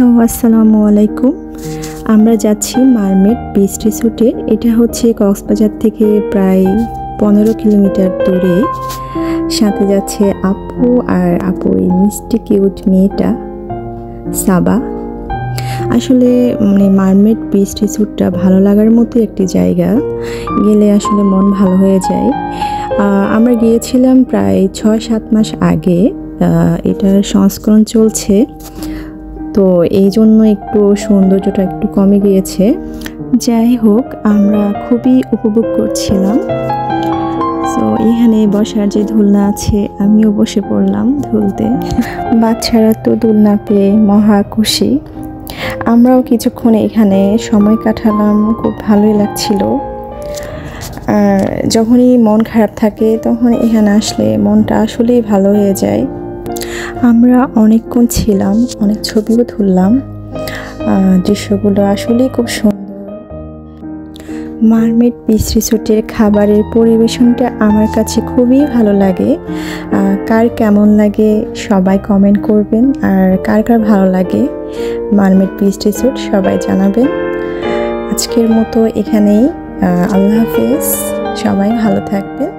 Hello, আসসালামু আলাইকুম। আমরা যাচ্ছি মারমেড বিচ রিসোর্টে। এটা হচ্ছে কক্সবাজার থেকে প্রায় 15 কিলোমিটার দূরে। সাথে যাচ্ছে আপু আর আপুর এই মিষ্টি কিউট মেয়েটা সাবা। আসলে মারমেড বিচ রিসোর্টটা ভালো লাগার মতো একটি জায়গা, গেলে আসলে মন ভালো হয়ে যায়। আমরা গিয়েছিলাম প্রায় 6-7 মাস আগে। এটার সংস্করণ চলছে, তো এই জন্য একটু সৌন্দর্যটা একটু কমে গিয়েছে। যাই হোক, আমরা খুবই উপভোগ করছিলাম। তো এখানে বসার যে দোলনা আছে, আমিও বসে পড়লাম দুলতে। বাচ্চারা তো দোলনা পেয়ে মহা খুশি। আমরাও কিছুক্ষণ এখানে সময় কাটালাম, খুব ভালোই লাগছিল। আর যখনই মন খারাপ থাকে তখন এখানে আসলে মনটা আসলেই ভালো হয়ে যায়। আমরা অনেকক্ষণ ছিলাম, অনেক ছবিও তুললাম। দৃশ্যগুলো আসলেই খুব সুন্দর। মারমেড বিচ রিসোর্টের খাবারের পরিবেশনটা আমার কাছে খুবই ভালো লাগে। কার কেমন লাগে সবাই কমেন্ট করবেন, আর কার কার ভালো লাগে মারমেড বিচ রিসোর্ট সবাই জানাবেন। আজকের মতো এখানেই, আল্লাহ হাফেজ, সবাই ভালো থাকবেন।